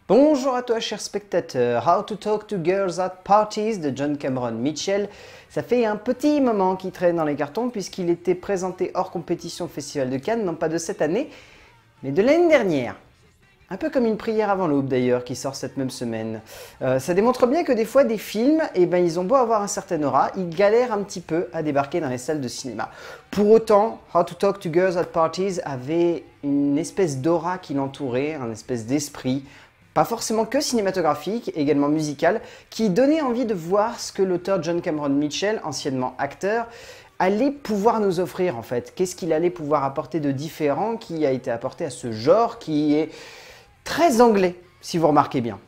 Bonjour à toi chers spectateurs, How to Talk to Girls at Parties de John Cameron Mitchell. Ça fait un petit moment qu'il traîne dans les cartons puisqu'il était présenté hors compétition au Festival de Cannes, non pas de cette année, mais de l'année dernière. Un peu comme une prière avant l'aube d'ailleurs, qui sort cette même semaine. Ça démontre bien que des fois des films, ils ont beau avoir un certain aura, ils galèrent un petit peu à débarquer dans les salles de cinéma. Pour autant, How to Talk to Girls at Parties avait une espèce d'aura qui l'entourait, un espèce d'esprit, pas forcément que cinématographique, également musical, qui donnait envie de voir ce que l'auteur John Cameron Mitchell, anciennement acteur, allait pouvoir nous offrir en fait. Qu'est-ce qu'il allait pouvoir apporter de différent qui a été apporté à ce genre qui est très anglais, si vous remarquez bien.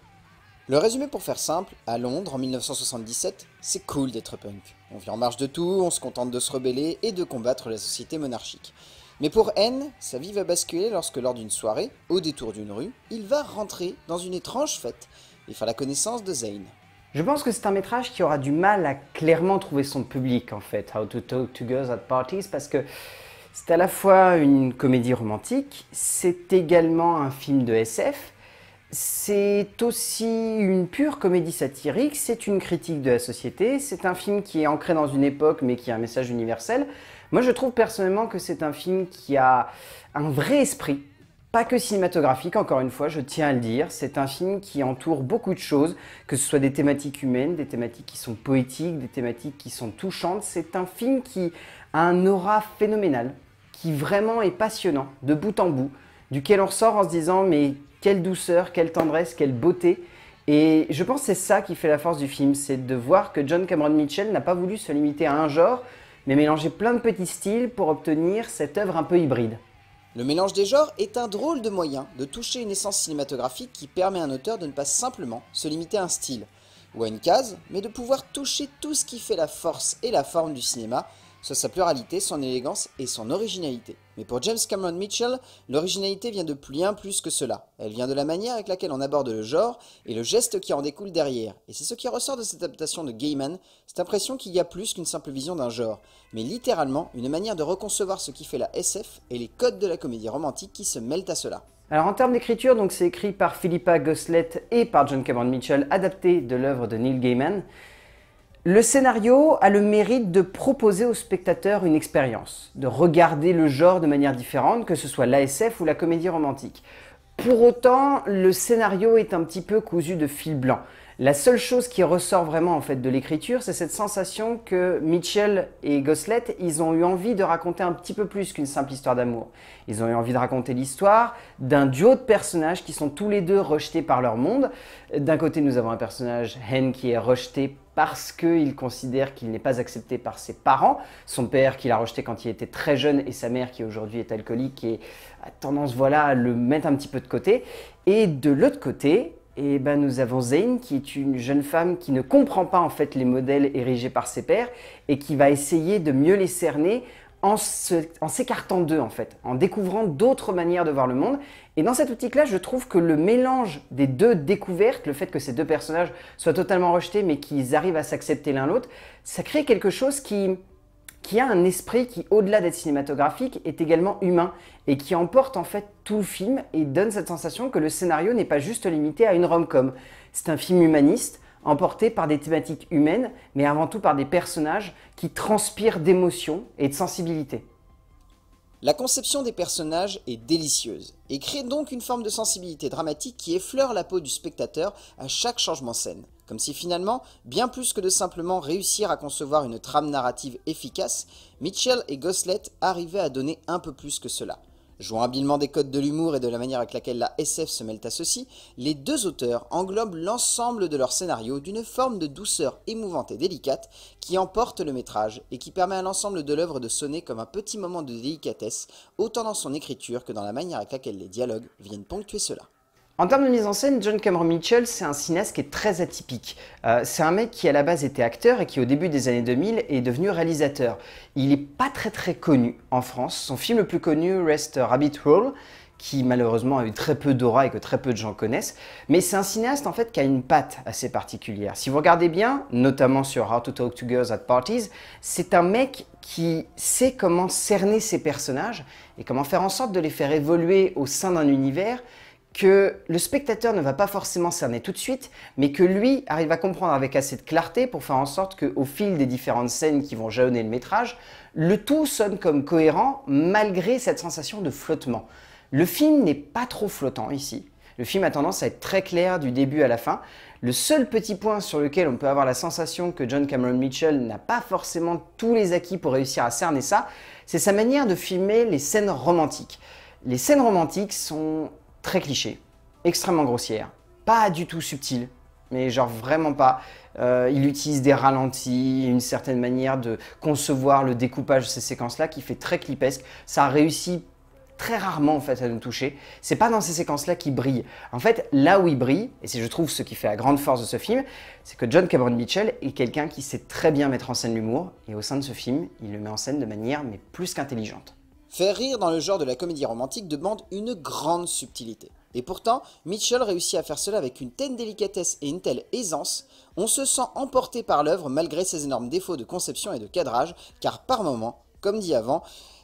Le résumé pour faire simple, à Londres en 1977, c'est cool d'être punk. On vit en marge de tout, on se contente de se rebeller et de combattre la société monarchique. Mais pour N, sa vie va basculer lorsque lors d'une soirée, au détour d'une rue, il va rentrer dans une étrange fête et faire la connaissance de Zane. Je pense que c'est un métrage qui aura du mal à clairement trouver son public en fait, How to Talk to Girls at Parties, parce que c'est à la fois une comédie romantique, c'est également un film de SF, c'est aussi une pure comédie satirique, c'est une critique de la société, c'est un film qui est ancré dans une époque mais qui a un message universel. Moi je trouve personnellement que c'est un film qui a un vrai esprit, pas que cinématographique, encore une fois, je tiens à le dire. C'est un film qui entoure beaucoup de choses, que ce soit des thématiques humaines, des thématiques qui sont poétiques, des thématiques qui sont touchantes. C'est un film qui a un aura phénoménal, qui vraiment est passionnant, de bout en bout, duquel on ressort en se disant mais quelle douceur, quelle tendresse, quelle beauté. Et je pense que c'est ça qui fait la force du film, c'est de voir que John Cameron Mitchell n'a pas voulu se limiter à un genre, mais mélanger plein de petits styles pour obtenir cette œuvre un peu hybride. Le mélange des genres est un drôle de moyen de toucher une essence cinématographique qui permet à un auteur de ne pas simplement se limiter à un style ou à une case, mais de pouvoir toucher tout ce qui fait la force et la forme du cinéma, soit sa pluralité, son élégance et son originalité. Mais pour James Cameron Mitchell, l'originalité vient de bien plus que cela. Elle vient de la manière avec laquelle on aborde le genre et le geste qui en découle derrière. Et c'est ce qui ressort de cette adaptation de Gaiman, cette impression qu'il y a plus qu'une simple vision d'un genre, mais littéralement une manière de reconcevoir ce qui fait la SF et les codes de la comédie romantique qui se mêlent à cela. Alors en termes d'écriture, donc c'est écrit par Philippa Goslett et par John Cameron Mitchell, adapté de l'œuvre de Neil Gaiman. Le scénario a le mérite de proposer au spectateur une expérience, de regarder le genre de manière différente, que ce soit l'ASF ou la comédie romantique. Pour autant, le scénario est un petit peu cousu de fil blanc. La seule chose qui ressort vraiment en fait de l'écriture, c'est cette sensation que Mitchell et Goslett, ils ont eu envie de raconter un petit peu plus qu'une simple histoire d'amour. Ils ont eu envie de raconter l'histoire d'un duo de personnages qui sont tous les deux rejetés par leur monde. D'un côté, nous avons un personnage, Hen, qui est rejeté parce qu'il considère qu'il n'est pas accepté par ses parents, son père qui l'a rejeté quand il était très jeune et sa mère qui aujourd'hui est alcoolique et a tendance voilà, à le mettre un petit peu de côté. Et de l'autre côté, nous avons Zane qui est une jeune femme qui ne comprend pas en fait les modèles érigés par ses pères et qui va essayer de mieux les cerner en s'écartant d'eux en fait, en découvrant d'autres manières de voir le monde. Et dans cette optique-là, je trouve que le mélange des deux découvertes, le fait que ces deux personnages soient totalement rejetés mais qu'ils arrivent à s'accepter l'un l'autre, ça crée quelque chose qui a un esprit qui, au-delà d'être cinématographique, est également humain et qui emporte en fait tout le film et donne cette sensation que le scénario n'est pas juste limité à une rom-com. C'est un film humaniste, emporté par des thématiques humaines, mais avant tout par des personnages qui transpirent d'émotion et de sensibilité. La conception des personnages est délicieuse et crée donc une forme de sensibilité dramatique qui effleure la peau du spectateur à chaque changement de scène. Comme si finalement, bien plus que de simplement réussir à concevoir une trame narrative efficace, Mitchell et Goslett arrivaient à donner un peu plus que cela. Jouant habilement des codes de l'humour et de la manière avec laquelle la SF se mêle à ceci, les deux auteurs englobent l'ensemble de leur scénario d'une forme de douceur émouvante et délicate qui emporte le métrage et qui permet à l'ensemble de l'œuvre de sonner comme un petit moment de délicatesse, autant dans son écriture que dans la manière avec laquelle les dialogues viennent ponctuer cela. En termes de mise en scène, John Cameron Mitchell, c'est un cinéaste qui est très atypique. C'est un mec qui à la base était acteur et qui au début des années 2000 est devenu réalisateur. Il n'est pas très connu en France. Son film le plus connu reste Rabbit Hole, qui malheureusement a eu très peu d'aura et que très peu de gens connaissent. Mais c'est un cinéaste en fait qui a une patte assez particulière. Si vous regardez bien, notamment sur How to Talk to Girls at Parties, c'est un mec qui sait comment cerner ses personnages et comment faire en sorte de les faire évoluer au sein d'un univers que le spectateur ne va pas forcément cerner tout de suite, mais que lui arrive à comprendre avec assez de clarté pour faire en sorte qu'au fil des différentes scènes qui vont jalonner le métrage, le tout sonne comme cohérent malgré cette sensation de flottement. Le film n'est pas trop flottant ici. Le film a tendance à être très clair du début à la fin. Le seul petit point sur lequel on peut avoir la sensation que John Cameron Mitchell n'a pas forcément tous les acquis pour réussir à cerner ça, c'est sa manière de filmer les scènes romantiques. Les scènes romantiques sont très clichés, extrêmement grossières, pas du tout subtiles, mais genre vraiment pas. Il utilise des ralentis, une certaine manière de concevoir le découpage de ces séquences-là qui fait très clipesque. Ça a réussi très rarement en fait à nous toucher. C'est pas dans ces séquences-là qu'il brille. En fait, là où il brille, et c'est je trouve ce qui fait la grande force de ce film, c'est que John Cameron Mitchell est quelqu'un qui sait très bien mettre en scène l'humour, et au sein de ce film, il le met en scène de manière mais plus qu'intelligente. Faire rire dans le genre de la comédie romantique demande une grande subtilité. Et pourtant, Mitchell réussit à faire cela avec une telle délicatesse et une telle aisance, on se sent emporté par l'œuvre malgré ses énormes défauts de conception et de cadrage, car par moments, comme dit avant,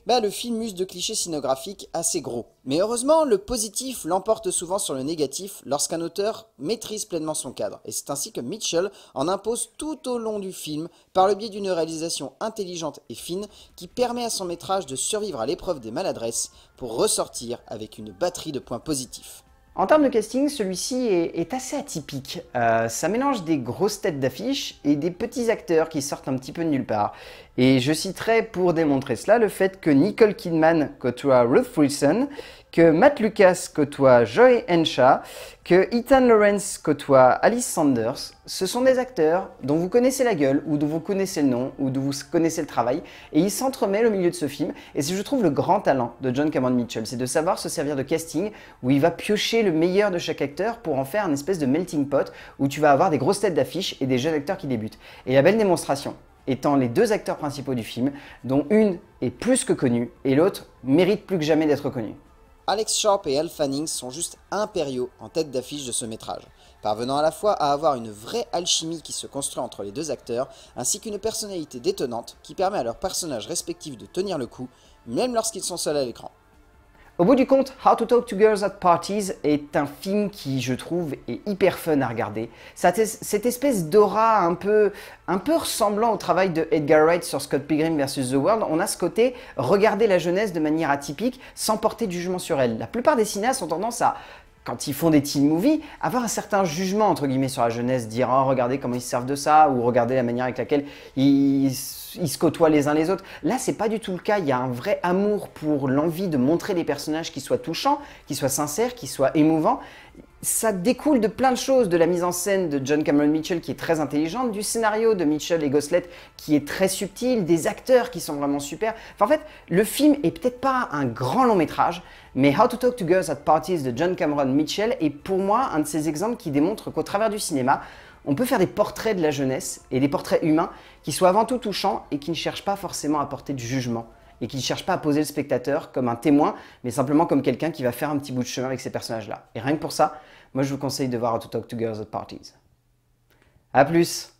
le film use de clichés cinématographiques assez gros. Mais heureusement, le positif l'emporte souvent sur le négatif lorsqu'un auteur maîtrise pleinement son cadre. Et c'est ainsi que Mitchell en impose tout au long du film par le biais d'une réalisation intelligente et fine qui permet à son métrage de survivre à l'épreuve des maladresses pour ressortir avec une batterie de points positifs. En termes de casting, celui-ci est assez atypique. Ça mélange des grosses têtes d'affiche et des petits acteurs qui sortent un petit peu de nulle part. Et je citerai pour démontrer cela le fait que Nicole Kidman côtoie Ruth Wilson, que Matt Lucas côtoie Joy Henshaw, que Ethan Lawrence côtoie Alice Sanders. Ce sont des acteurs dont vous connaissez la gueule, ou dont vous connaissez le nom, ou dont vous connaissez le travail, et ils s'entremêlent au milieu de ce film. Et c'est, je trouve, le grand talent de John Cameron Mitchell, c'est de savoir se servir de casting, où il va piocher le meilleur de chaque acteur pour en faire une espèce de melting pot, où tu vas avoir des grosses têtes d'affiche et des jeunes acteurs qui débutent. Et la belle démonstration étant les deux acteurs principaux du film, dont une est plus que connue, et l'autre mérite plus que jamais d'être connue. Alex Sharp et Elle Fanning sont juste impériaux en tête d'affiche de ce métrage, parvenant à la fois à avoir une vraie alchimie qui se construit entre les deux acteurs, ainsi qu'une personnalité détonnante qui permet à leurs personnages respectifs de tenir le coup, même lorsqu'ils sont seuls à l'écran. Au bout du compte, How to Talk to Girls at Parties est un film qui, je trouve, est hyper fun à regarder. Cette espèce d'aura un peu ressemblant au travail de Edgar Wright sur Scott Pilgrim vs. The World, on a ce côté regarder la jeunesse de manière atypique sans porter de jugement sur elle. La plupart des cinéastes ont tendance à, quand ils font des teen movies, avoir un certain jugement entre guillemets sur la jeunesse, dire oh, regardez comment ils se servent de ça, ou regardez la manière avec laquelle ils se côtoient les uns les autres. Là, c'est pas du tout le cas. Il y a un vrai amour pour l'envie de montrer des personnages qui soient touchants, qui soient sincères, qui soient émouvants. Ça découle de plein de choses, de la mise en scène de John Cameron Mitchell qui est très intelligente, du scénario de Mitchell et Goslett qui est très subtil, des acteurs qui sont vraiment super. Enfin, en fait, le film est peut-être pas un grand long métrage, mais How to Talk to Girls at Parties de John Cameron Mitchell est pour moi un de ces exemples qui démontrent qu'au travers du cinéma, on peut faire des portraits de la jeunesse et des portraits humains qui soient avant tout touchants et qui ne cherchent pas forcément à porter du jugement et qui ne cherchent pas à poser le spectateur comme un témoin, mais simplement comme quelqu'un qui va faire un petit bout de chemin avec ces personnages-là. Et rien que pour ça, moi je vous conseille de voir How to Talk to Girls at Parties. A plus!